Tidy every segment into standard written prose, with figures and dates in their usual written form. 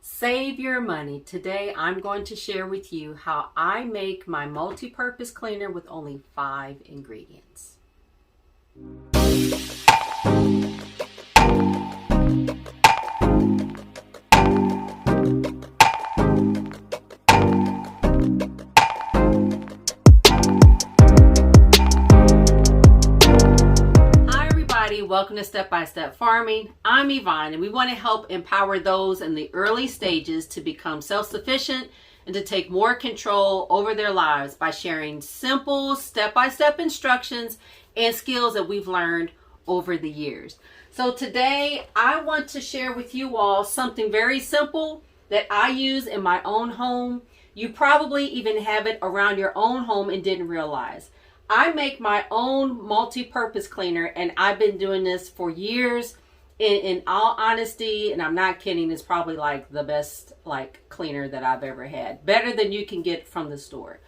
Save your money. Today I'm going to share with you how I make my multi-purpose cleaner with only 5 ingredients. Welcome to Step by Step Farming. I'm Yvonne, and we want to help empower those in the early stages to become self-sufficient and to take more control over their lives by sharing simple step-by-step instructions and skills that we've learned over the years. So today I want to share with you all something very simple that I use in my own home. You probably even have it around your own home and didn't realize. I make my own multi-purpose cleaner, and I've been doing this for years. In all honesty, and I'm not kidding, it's probably like the best cleaner that I've ever had. Better than you can get from the store.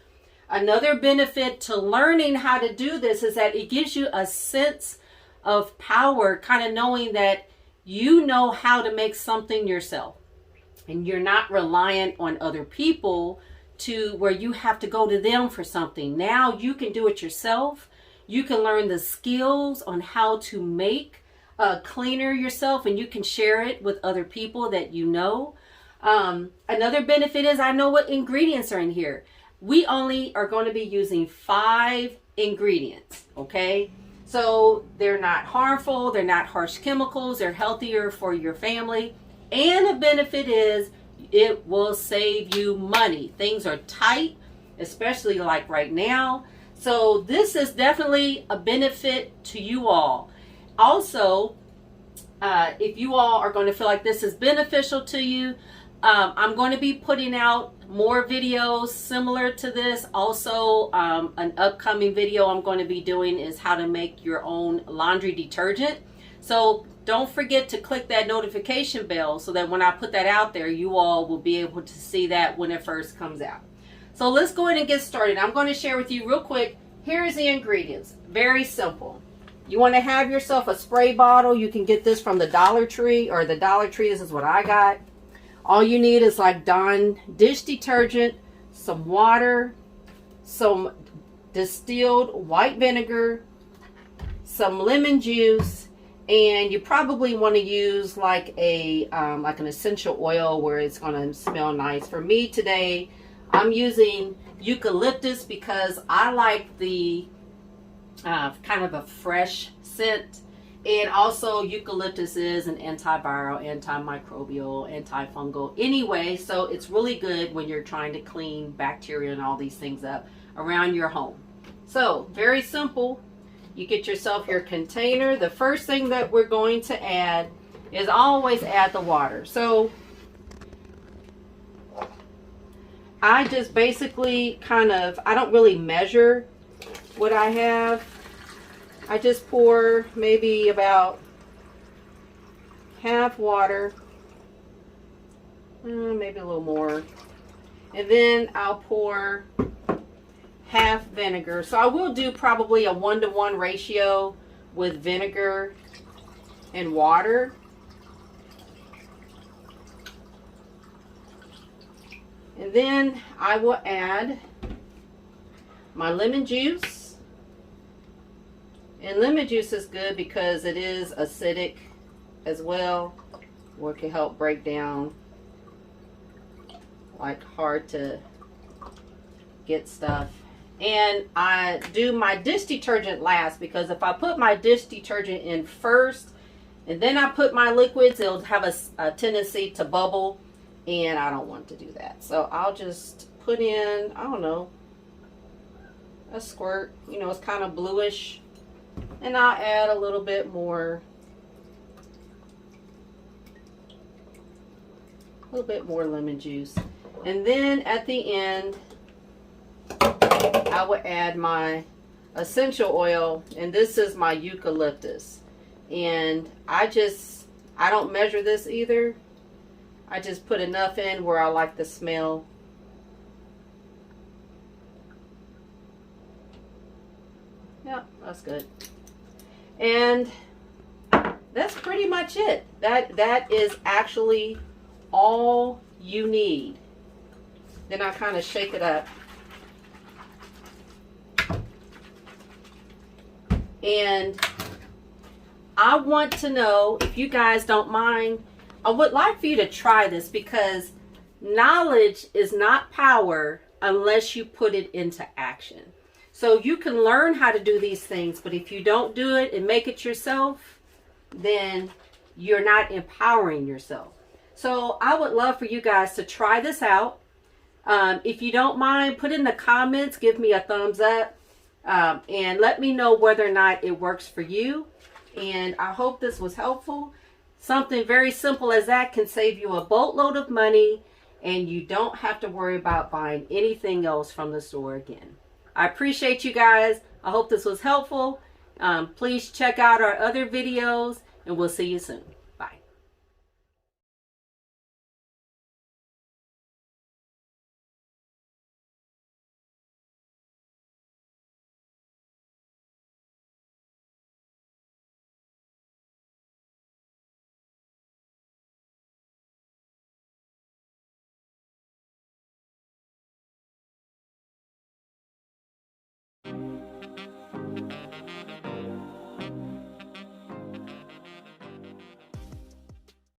Another benefit to learning how to do this is that it gives you a sense of power, kind of knowing that you know how to make something yourself. And you're not reliant on other people to where you have to go to them for something. Now you can do it yourself. You can learn the skills on how to make a cleaner yourself, and you can share it with other people that you know. Another benefit is I know what ingredients are in here. We only are going to be using 5 ingredients, okay? So they're not harmful, they're not harsh chemicals, they're healthier for your family. And a benefit is it will save you money. Things are tight, especially like right now. So this is definitely a benefit to you all. Also, if you all are going to feel like this is beneficial to you, I'm going to be putting out more videos similar to this. Also, an upcoming video I'm going to be doing is how to make your own laundry detergent. So don't forget to click that notification bell so that when I put that out there, you all will be able to see that when it first comes out. So let's go ahead and get started. I'm going to share with you real quick. Here's the ingredients. Very simple. You want to have yourself a spray bottle. You can get this from the Dollar Tree, or the Dollar Tree. This is what I got. All you need is like Dawn dish detergent, some water, some distilled white vinegar, some lemon juice, and you probably want to use like an essential oil where it's going to smell nice. For me today, I'm using eucalyptus because I like the kind of a fresh scent. And also eucalyptus is an antiviral, antimicrobial, antifungal anyway, so it's really good when you're trying to clean bacteria and all these things up around your home. So very simple. You get yourself your container. The first thing that we're going to add is always add the water. So I just basically I don't really measure what I have. I just pour maybe about half water, maybe a little more, and then I'll pour half vinegar. So I will do probably a 1-to-1 ratio with vinegar and water. And then I will add my lemon juice. And lemon juice is good because it is acidic as well, or it can help break down like hard to get stuff. And I do my dish detergent last, because if I put my dish detergent in first and then I put my liquids, it'll have a tendency to bubble, and I don't want to do that. So I'll just put in, I don't know, a squirt. You know, it's kind of bluish. And I'll add a little bit more, lemon juice. And then at the end, I will add my essential oil, and this is my eucalyptus. And I don't measure this either. I just put enough in where I like the smell. Yep, that's good. And that's pretty much it. That is actually all you need. Then I kind of shake it up. And I want to know, if you guys don't mind, I would like for you to try this, because knowledge is not power unless you put it into action. So you can learn how to do these things, but if you don't do it and make it yourself, then you're not empowering yourself. So I would love for you guys to try this out. If you don't mind, put in the comments, give me a thumbs up, and let me know whether or not it works for you. And I hope this was helpful. Something very simple as that can save you a boatload of money, and you don't have to worry about buying anything else from the store again. I appreciate you guys. I hope this was helpful. Please check out our other videos, and we'll see you soon.